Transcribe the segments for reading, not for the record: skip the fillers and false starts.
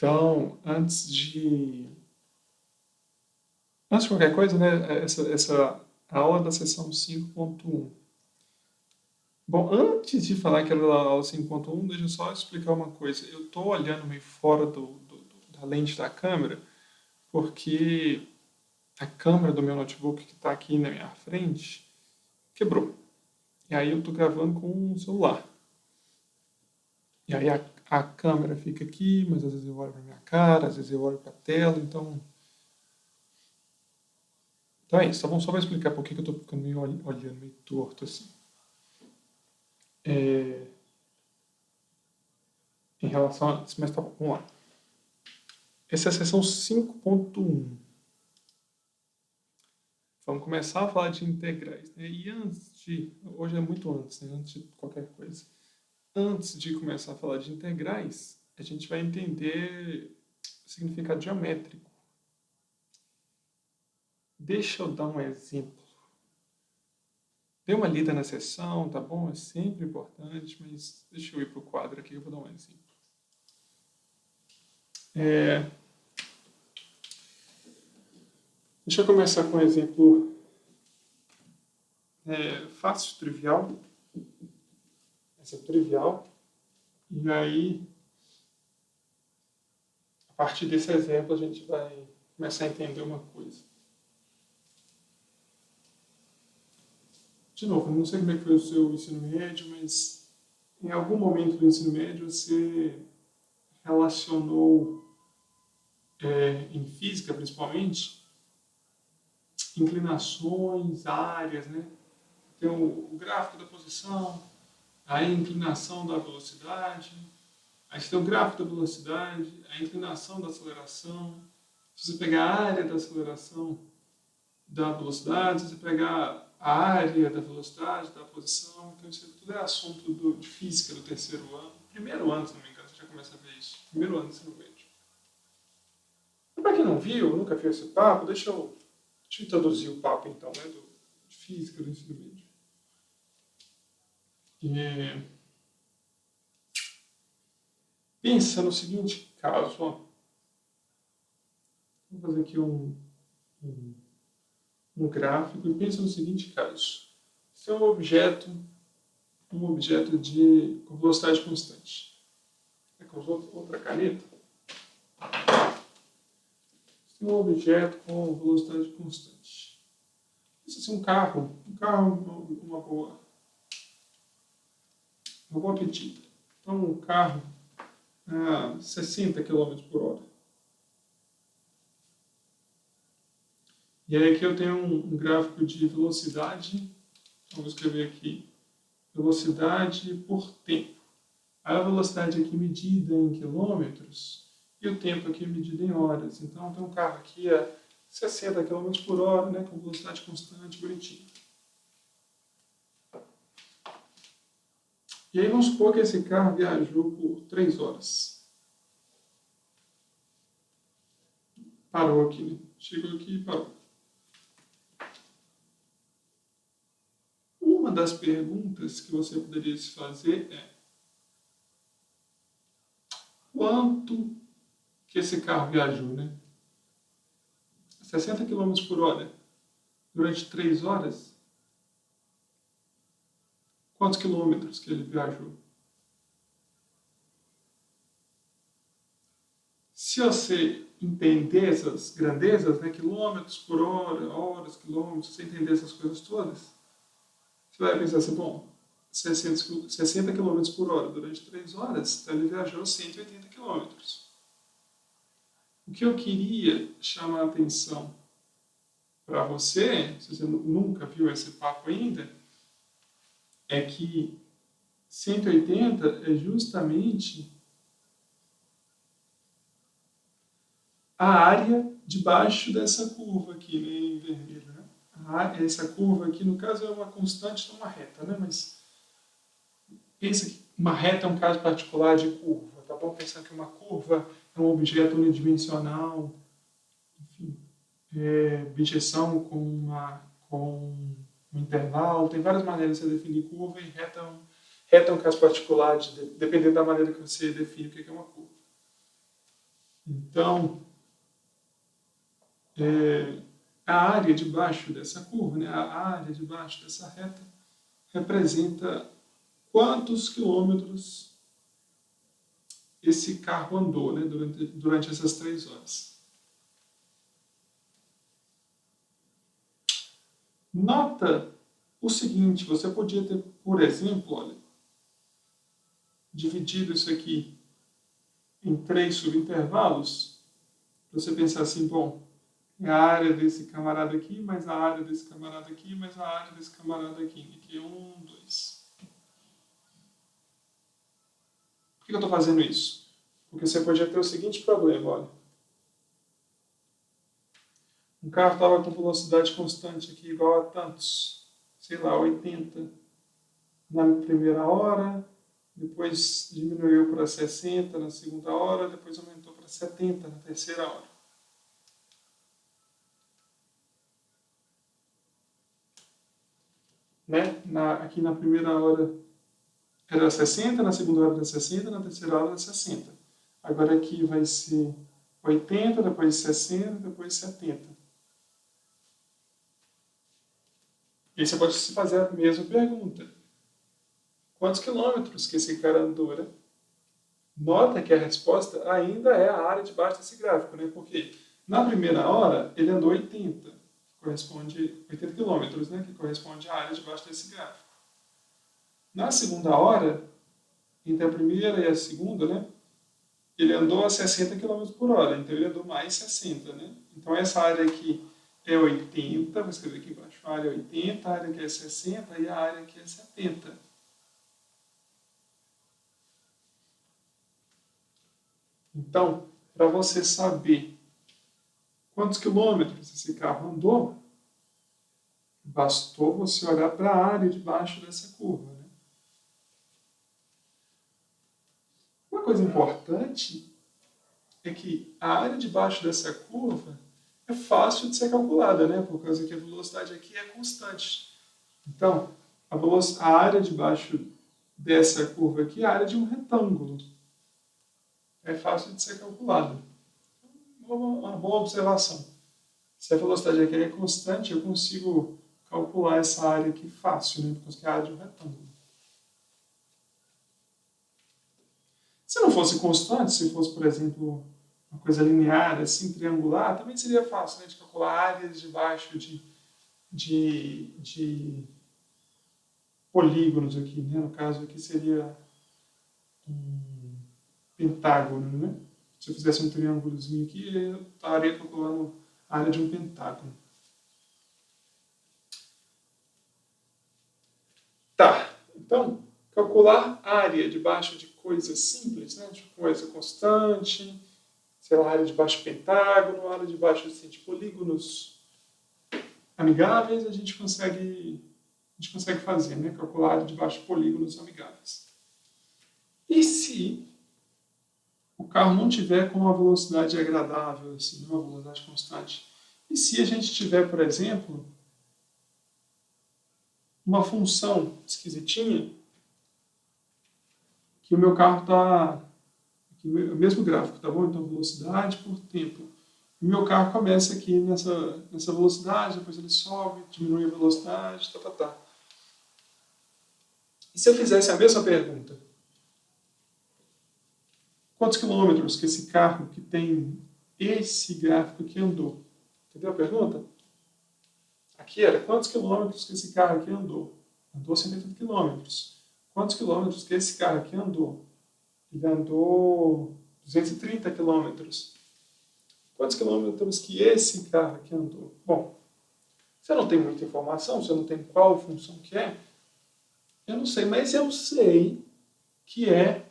Então, antes de qualquer coisa, né, essa aula da sessão 5.1. Bom, antes de falar que era da aula 5.1, deixa eu só explicar uma coisa. Eu estou olhando meio fora da lente da câmera, porque a câmera do meu notebook que está aqui na minha frente quebrou. E aí eu estou gravando com um celular. E aí a câmera fica aqui, mas às vezes eu olho para minha cara, às vezes eu olho para a tela, então é isso, tá bom? Só para explicar por que eu estou ficando meio olhando meio torto assim. É, em relação a isso, mas tá bom, vamos lá. Essa é a sessão 5.1. Vamos começar a falar de integrais, né? E hoje é muito antes, né? Antes de qualquer coisa. Antes de começar a falar de integrais, a gente vai entender o significado geométrico. Deixa eu dar um exemplo. Dê uma lida na sessão, tá bom? É sempre importante, mas deixa eu ir para o quadro aqui que eu vou dar um exemplo. Deixa eu começar com um exemplo fácil, trivial. Essa é trivial. E aí, a partir desse exemplo, a gente vai começar a entender uma coisa. De novo, não sei como é que foi o seu ensino médio, mas em algum momento do ensino médio você relacionou, em física principalmente, inclinações, áreas, né? Tem o gráfico da posição, a inclinação da velocidade, aí você tem o gráfico da velocidade, a inclinação da aceleração. Se você pegar a área da aceleração da velocidade, se você pegar a área da velocidade, da posição, então isso tudo é assunto de física do terceiro ano. Primeiro ano, se não me engano, você já começa a ver isso. Primeiro ano do ensino médio. E para quem não viu, nunca viu esse papo, deixa eu introduzir o papo então, né, de física do ensino médio. Pensa no seguinte caso, ó. Vou fazer aqui um gráfico e pensa no seguinte caso. Esse é um objeto com velocidade constante. Com outra caneta. Esse é um objeto com velocidade constante. Isso é um carro. Um carro é uma boa pedida. Então, um carro a 60 km por hora. E aí aqui eu tenho um gráfico de velocidade. Então, vou escrever aqui velocidade por tempo. A velocidade aqui medida em quilômetros e o tempo aqui medido em horas. Então tem um carro aqui a 60 km por hora, né, com velocidade constante, bonitinho. E aí vamos supor que esse carro viajou por 3 horas. Parou aqui, né? Chegou aqui e parou. Uma das perguntas que você poderia se fazer é: quanto que esse carro viajou, né? 60 km por hora durante 3 horas? Quantos quilômetros que ele viajou? Se você entender essas grandezas, né, quilômetros por hora, horas, quilômetros, você entender essas coisas todas, você vai pensar assim, bom, 60 km por hora durante 3 horas, então ele viajou 180 km. O que eu queria chamar a atenção para você, se você nunca viu esse papo ainda, é que 180 é justamente a área debaixo dessa curva aqui, né, em vermelho. Né? Essa curva aqui, no caso, é uma constante, não uma reta, né? Mas pensa que uma reta é um caso particular de curva, tá bom? Pensando que uma curva é um objeto unidimensional, enfim, bijeção com um intervalo, tem várias maneiras de você definir curva e reta é um caso particular, dependendo da maneira que você define o que é uma curva. Então, a área debaixo dessa curva, né, a área debaixo dessa reta, representa quantos quilômetros esse carro andou, né, durante essas 3 horas. Nota o seguinte, você podia ter, por exemplo, olha, dividido isso aqui em 3 subintervalos, você pensar assim, bom, é a área desse camarada aqui, mais a área desse camarada aqui, mais a área desse camarada aqui. Aqui é 1, 2. Por que eu estou fazendo isso? Porque você podia ter o seguinte problema, olha. Um carro estava com velocidade constante aqui igual a tantos, sei lá, 80 na primeira hora, depois diminuiu para 60 na segunda hora, depois aumentou para 70 na terceira hora. Né? Aqui na primeira hora era 60, na segunda hora era 60, na terceira hora era 60. Agora aqui vai ser 80, depois 60, depois 70. E aí você pode se fazer a mesma pergunta. Quantos quilômetros que esse cara andou, né? Nota que a resposta ainda é a área debaixo desse gráfico, né? Porque na primeira hora ele andou 80, que corresponde 80 quilômetros, né? Que corresponde à área debaixo desse gráfico. Na segunda hora, entre a primeira e a segunda, né? Ele andou a 60 km por hora, então ele andou mais 60, né? Então essa área aqui é 80, vou escrever aqui embaixo, a área é 80, a área aqui é 60 e a área aqui é 70. Então, para você saber quantos quilômetros esse carro andou, bastou você olhar para a área debaixo dessa curva. Né? Uma coisa importante é que a área debaixo dessa curva é fácil de ser calculada, né? Por causa que a velocidade aqui é constante. Então, a área debaixo dessa curva aqui é a área de um retângulo. É fácil de ser calculada. Uma boa observação. Se a velocidade aqui é constante, eu consigo calcular essa área aqui fácil, né? Porque é a área de um retângulo. Se não fosse constante, se fosse, por exemplo, uma coisa linear, assim, triangular, também seria fácil, né? De calcular áreas debaixo de polígonos aqui, né? No caso aqui seria um pentágono, né? Se eu fizesse um triângulozinho aqui, eu estaria calculando a área de um pentágono. Tá, então, calcular área debaixo de coisas simples, né? De coisa constante, sei lá, área debaixo de pentágono, área debaixo assim, de polígonos amigáveis, a gente consegue fazer, né? Calcular a área debaixo de polígonos amigáveis. E se o carro não tiver com uma velocidade agradável, assim, uma velocidade constante? E se a gente tiver, por exemplo, uma função esquisitinha, que o meu carro está, o mesmo gráfico, tá bom? Então, velocidade por tempo. O meu carro começa aqui nessa velocidade, depois ele sobe, diminui a velocidade, tá. E se eu fizesse a mesma pergunta? Quantos quilômetros que esse carro que tem esse gráfico aqui andou? Entendeu a pergunta? Aqui era quantos quilômetros que esse carro aqui andou? Andou 180 quilômetros. Quantos quilômetros que esse carro aqui andou? Ele andou 230 quilômetros. Quantos quilômetros que esse carro aqui andou? Bom, se eu não tenho muita informação, se eu não tenho qual função que é, eu não sei, mas eu sei que é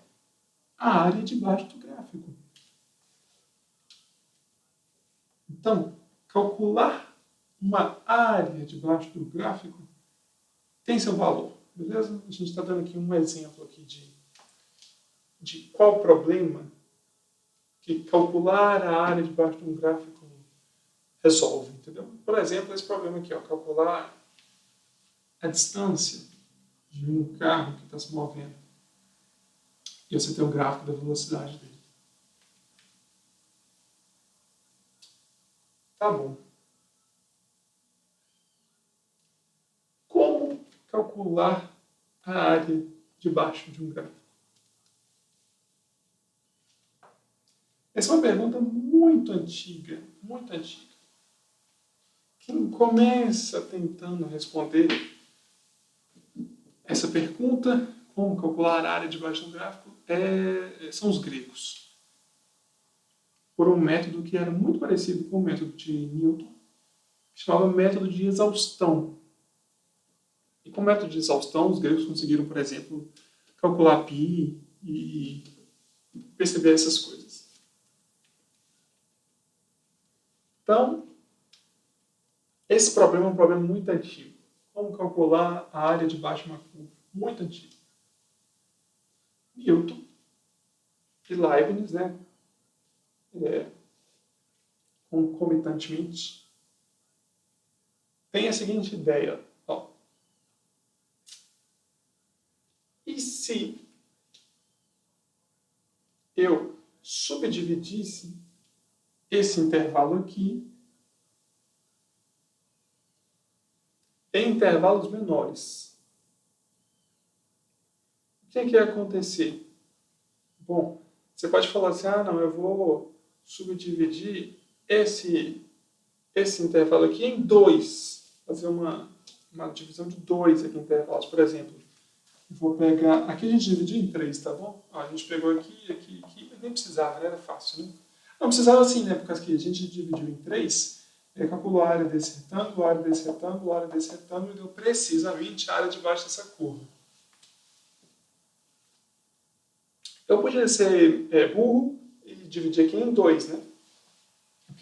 a área debaixo do gráfico. Então, calcular uma área debaixo do gráfico tem seu valor, beleza? A gente está dando aqui um exemplo aqui de qual problema que calcular a área debaixo de um gráfico resolve, entendeu? Por exemplo, esse problema aqui, ó, calcular a distância de um carro que está se movendo. E você tem um gráfico da velocidade dele. Tá bom. Como calcular a área debaixo de um gráfico? Essa é uma pergunta muito antiga, muito antiga. Quem começa tentando responder essa pergunta, como calcular a área debaixo de um gráfico, são os gregos. Por um método que era muito parecido com o método de Newton, que chamava método de exaustão. E com o método de exaustão, os gregos conseguiram, por exemplo, calcular π e perceber essas coisas. Então, esse problema é um problema muito antigo. Como calcular a área debaixo de uma curva? Muito antigo. Newton e Leibniz, né? Concomitantemente, tem a seguinte ideia. Ó. E se eu subdividisse esse intervalo aqui em intervalos menores? O que ia acontecer? Bom, você pode falar assim, não, eu vou subdividir esse intervalo aqui em 2. Fazer uma divisão de 2 aqui em intervalos. Por exemplo, eu vou pegar... Aqui a gente dividiu em 3, tá bom? Ó, a gente pegou aqui, aqui, aqui. Mas nem precisava, né? Era fácil, né? Não precisava assim, né? Porque aqui a gente dividiu em 3. Calculou a área desse retângulo, a área desse retângulo, a área desse retângulo e deu precisamente a área debaixo dessa curva. Eu podia ser burro e dividir aqui em 2, né?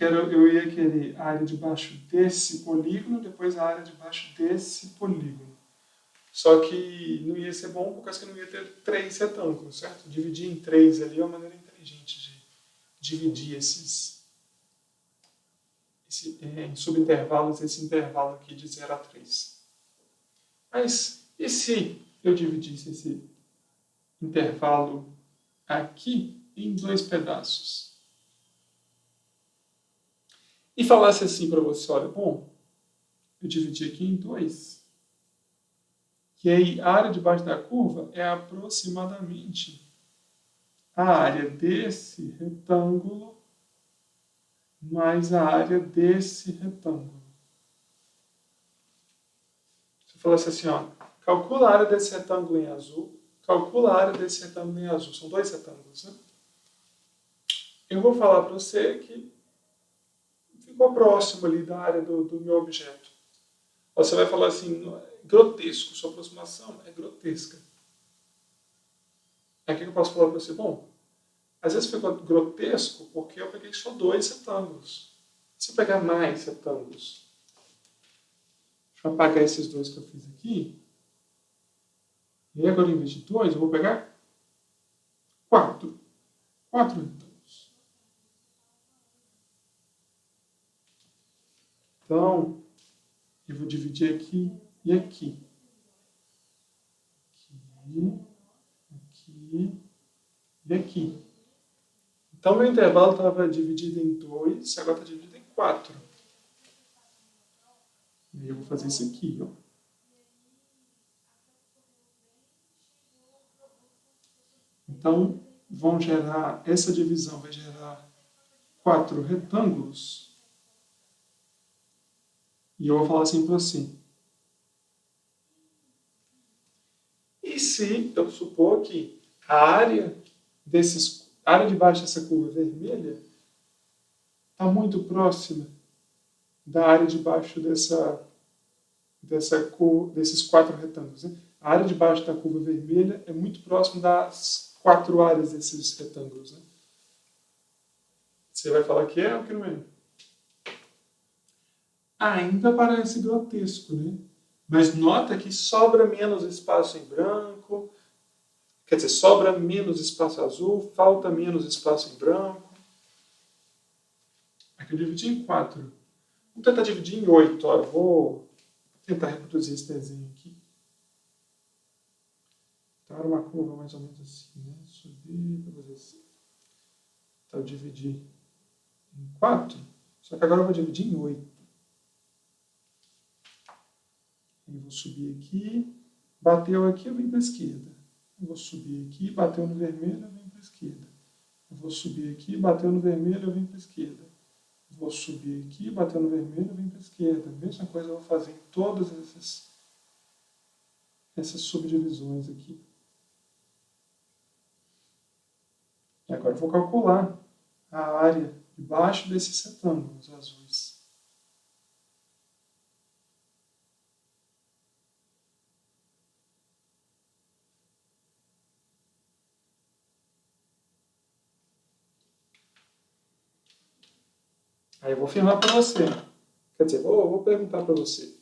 Eu ia querer a área debaixo desse polígono, depois a área debaixo desse polígono. Só que não ia ser bom por causa que não ia ter 3 retângulos, certo? Dividir em 3 ali é uma maneira inteligente de dividir em subintervalos, esse intervalo aqui de 0 a 3. Mas e se eu dividisse esse intervalo aqui em 2 pedaços? E falasse assim para você, olha, bom, eu dividi aqui em 2. E aí a área debaixo da curva é aproximadamente a área desse retângulo mais a área desse retângulo. Se eu falasse assim, ó, calcula a área desse retângulo em azul, calcula a área desse retângulo em azul. São 2 retângulos, né? Eu vou falar para você que ficou próximo ali da área do meu objeto. Você vai falar assim, grotesco, sua aproximação é grotesca. Aqui eu posso falar para você, bom, às vezes ficou grotesco porque eu peguei só 2 retângulos. Se eu pegar mais retângulos, deixa eu apagar esses 2 que eu fiz aqui. E agora, em vez de 2, eu vou pegar 4. 4 retângulos. Então, eu vou dividir aqui e aqui. Aqui e aqui. Então, meu intervalo estava dividido em 2, agora está dividido em 4. E aí eu vou fazer isso aqui, ó. Então, essa divisão vai gerar 4 retângulos. E eu vou falar assim para você. E se eu supor que a área debaixo dessa curva vermelha está muito próxima da área debaixo desses 4 retângulos, né? A área debaixo da curva vermelha é muito próxima das 4 áreas desses retângulos, né? Você vai falar que é ou que não é? Ainda parece grotesco, né? Mas nota que sobra menos espaço em branco, quer dizer, sobra menos espaço azul, falta menos espaço em branco. Aqui eu dividi em 4. Vamos tentar dividir em 8. Ó, eu vou tentar reproduzir esse desenho aqui. Então era uma curva mais ou menos assim, né? Subir para fazer assim. Então eu dividi em 4. Só que agora eu vou dividir em 8. Eu vou subir aqui, bateu aqui, eu venho para a esquerda. Eu vou subir aqui, bateu no vermelho, eu venho para a esquerda. Eu vou subir aqui, bateu no vermelho, eu venho para a esquerda. Eu vou subir aqui, bateu no vermelho, eu venho para a esquerda. A mesma coisa eu vou fazer em todas essas subdivisões aqui. E agora eu vou calcular a área debaixo desses retângulos azuis. Aí eu vou afirmar para você. Quer dizer, vou perguntar para você.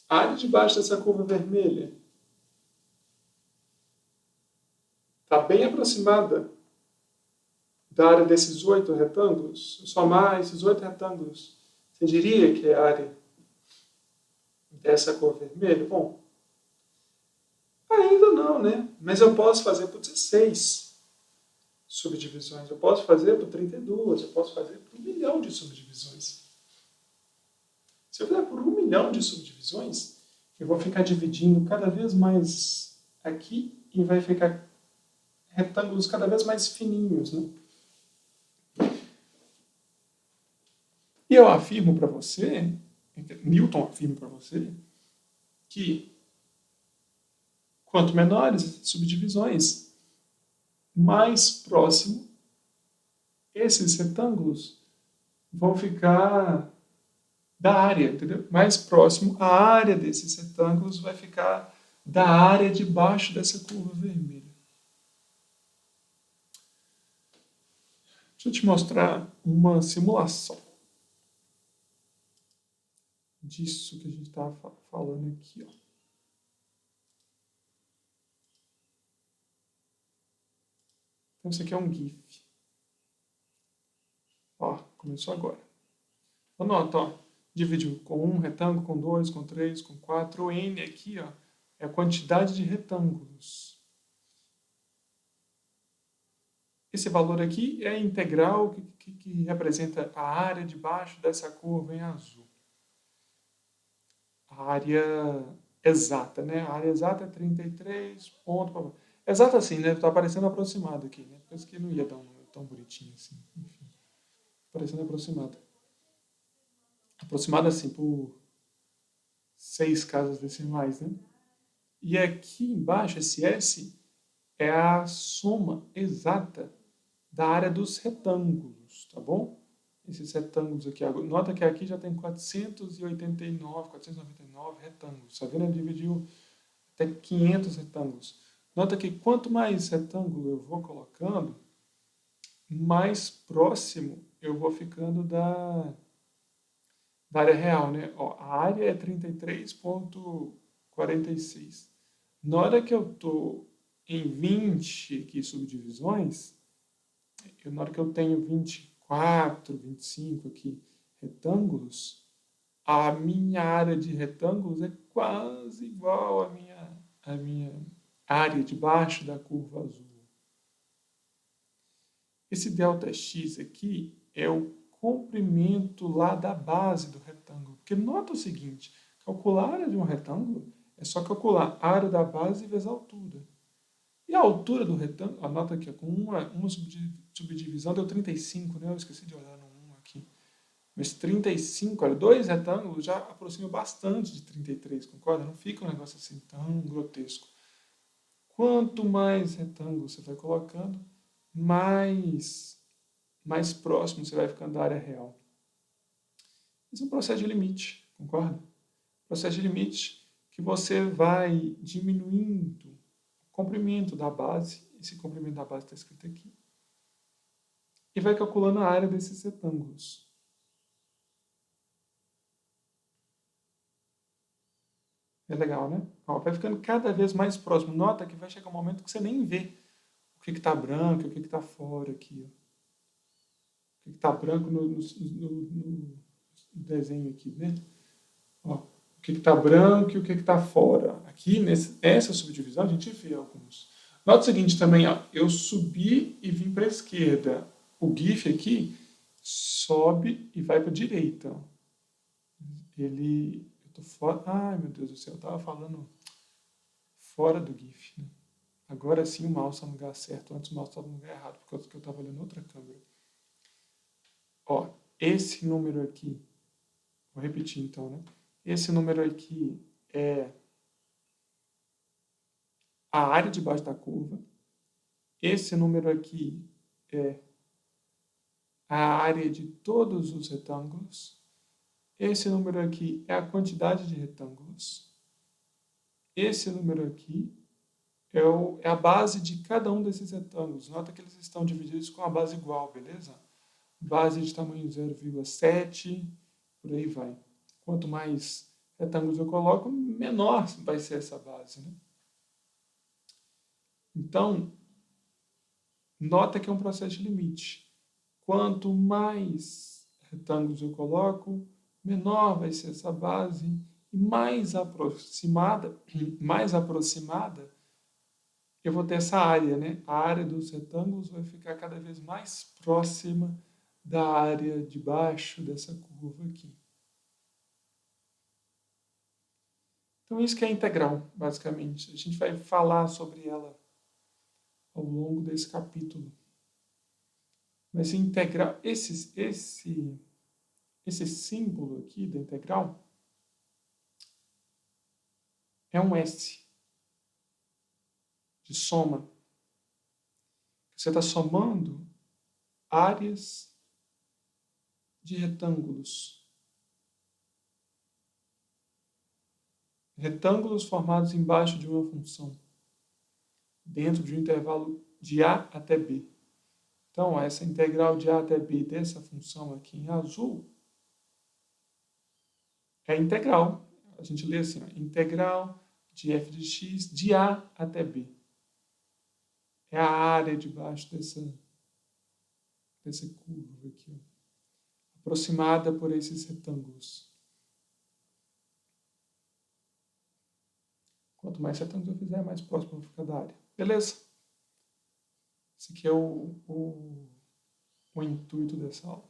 A área debaixo dessa curva vermelha está bem aproximada da área desses 8 retângulos? Somar esses 8 retângulos, você diria que é a área dessa cor vermelha? Bom, ainda não, né? Mas eu posso fazer por 16 subdivisões, eu posso fazer por 32, eu posso fazer por 1 milhão de subdivisões. Se eu fizer por 1 milhão de subdivisões, eu vou ficar dividindo cada vez mais aqui e vai ficar retângulos cada vez mais fininhos, né? E eu afirmo para você, Newton afirma para você, que quanto menores as subdivisões, mais próximo esses retângulos vão ficar da área, entendeu? Mais próximo a área desses retângulos vai ficar da área debaixo dessa curva vermelha. Deixa eu te mostrar uma simulação disso que a gente estava falando aqui, ó. Então, isso aqui é um GIF. Ó, começou agora. Anota, ó. Dividiu com 1 retângulo, com 2, com 3, com 4. O N aqui, ó, é a quantidade de retângulos. Esse valor aqui é a integral que representa a área debaixo dessa curva em azul. A área exata, né? A área exata é 33 pontos. Exata assim, né? Está aparecendo aproximado aqui, né? Penso que não ia dar um número tão bonitinho assim. Enfim, aparecendo aproximado. Aproximado assim por 6 casas decimais, né? E aqui embaixo, esse S é a soma exata da área dos retângulos, tá bom? Esses retângulos aqui, nota que aqui já tem 499 retângulos, tá vendo? Ele dividiu até 500 retângulos. Nota que quanto mais retângulo eu vou colocando, mais próximo eu vou ficando da área real, né? Ó, a área é 33,46. Na hora que eu estou em 20 aqui subdivisões, na hora que eu tenho 24, 25 aqui retângulos, a minha área de retângulos é quase igual à minha área debaixo da curva azul. Esse ΔX aqui é o comprimento lá da base do retângulo. Porque nota o seguinte, calcular a área de um retângulo é só calcular a área da base vezes a altura. E a altura do retângulo, anota aqui, com uma subdivisão deu 35, né? Eu esqueci de olhar no 1 aqui. Mas 35, olha, 2 retângulos já aproximam bastante de 33, concorda? Não fica um negócio assim tão grotesco. Quanto mais retângulos você vai colocando, mais próximo você vai ficando da área real. Isso é um processo de limite, concorda? Processo de limite que você vai diminuindo o comprimento da base, esse comprimento da base está escrito aqui, e vai calculando a área desses retângulos. É legal, né? Ó, vai ficando cada vez mais próximo. Nota que vai chegar um momento que você nem vê o que está branco e o que está fora aqui. Ó. O que está branco no desenho aqui, né? Ó, o que está branco e o que está fora. Aqui, nessa subdivisão, a gente vê alguns. Nota o seguinte também, ó, eu subi e vim para a esquerda. O GIF aqui, sobe e vai para a direita. Eu tô fora. Ai, meu Deus do céu, eu estava falando fora do GIF, né? Agora sim o mouse está no lugar certo. Antes o mouse estava no lugar errado, por causa que eu estava olhando outra câmera. Ó, esse número aqui, vou repetir então, né? Esse número aqui é a área debaixo da curva. Esse número aqui é a área de todos os retângulos. Esse número aqui é a quantidade de retângulos. Esse número aqui é a base de cada um desses retângulos. Nota que eles estão divididos com a base igual, beleza? Base de tamanho 0,7, por aí vai. Quanto mais retângulos eu coloco, menor vai ser essa base, né? Então, nota que é um processo de limite. Quanto mais retângulos eu coloco, menor vai ser essa base e mais aproximada eu vou ter essa área, né? A área dos retângulos vai ficar cada vez mais próxima da área de baixo dessa curva aqui. Então, isso que é a integral, basicamente. A gente vai falar sobre ela ao longo desse capítulo. Mas integral, esse símbolo aqui da integral é um S de soma. Você está somando áreas de retângulos. Retângulos formados embaixo de uma função, dentro de um intervalo de A até B. Então, essa integral de A até B dessa função aqui em azul é a integral. A gente lê assim, ó, integral de f de x de A até B. É a área debaixo dessa curva aqui, ó, aproximada por esses retângulos. Quanto mais retângulos eu fizer, mais próximo eu vou ficar da área. Beleza? Esse aqui é o intuito dessa aula.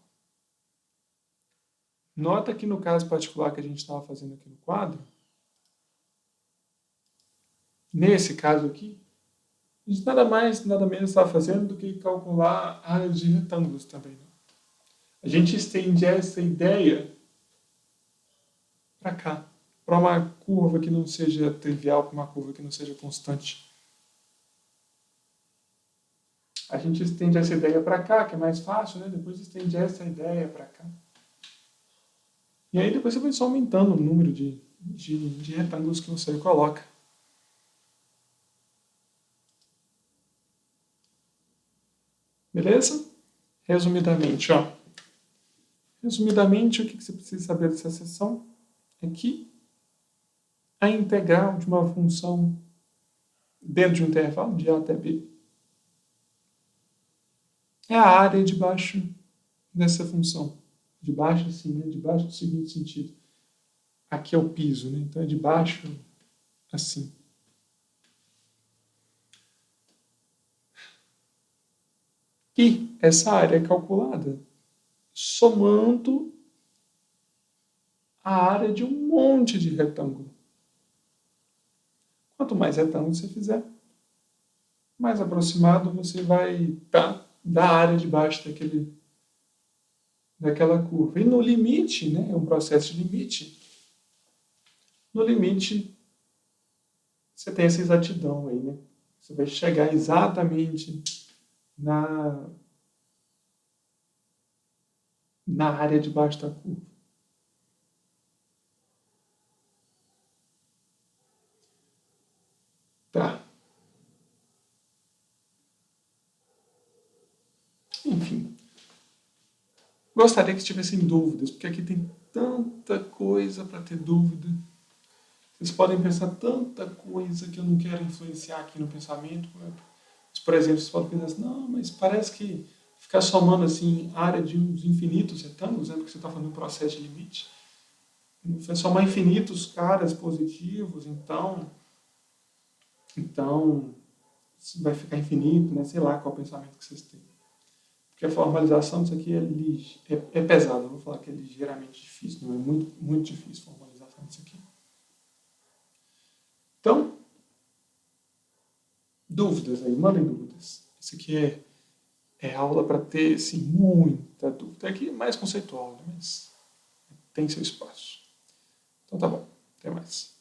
Nota que no caso particular que a gente estava fazendo aqui no quadro, nesse caso aqui, a gente nada mais, nada menos estava fazendo do que calcular áreas de retângulos também. Né? A gente estende essa ideia para cá, para uma curva que não seja trivial, para uma curva que não seja constante. A gente estende essa ideia para cá, que é mais fácil, né? Depois estende essa ideia para cá. E aí depois você vai só aumentando o número de retângulos que você coloca. Beleza? Resumidamente, ó. Resumidamente, o que você precisa saber dessa seção é que a integral de uma função dentro de um intervalo de A até B é a área debaixo dessa função. Debaixo, assim, né? Debaixo do seguinte sentido. Aqui é o piso, né? Então é debaixo, assim. E essa área é calculada somando a área de um monte de retângulo. Quanto mais retângulos você fizer, mais aproximado você vai estar da área de baixo daquela curva. E no limite, né, é um processo de limite, no limite você tem essa exatidão aí, né? Você vai chegar exatamente na área de baixo da curva. Tá. Enfim. Gostaria que tivessem dúvidas, porque aqui tem tanta coisa para ter dúvida. Vocês podem pensar tanta coisa que eu não quero influenciar aqui no pensamento. Mas, por exemplo, vocês podem pensar assim, não, mas parece que ficar somando assim área de uns infinitos retângulos, né, porque você está fazendo um processo de limite. Vai somar infinitos caras positivos, então vai ficar infinito, né? Sei lá qual é o pensamento que vocês têm. Porque a formalização disso aqui é pesada. Eu vou falar que é ligeiramente difícil. Não é muito difícil a formalização disso aqui. Então, dúvidas aí, mandem dúvidas. Isso aqui é aula para ter assim, muita dúvida. Aqui é mais conceitual, né? Mas tem seu espaço. Então tá bom. Até mais.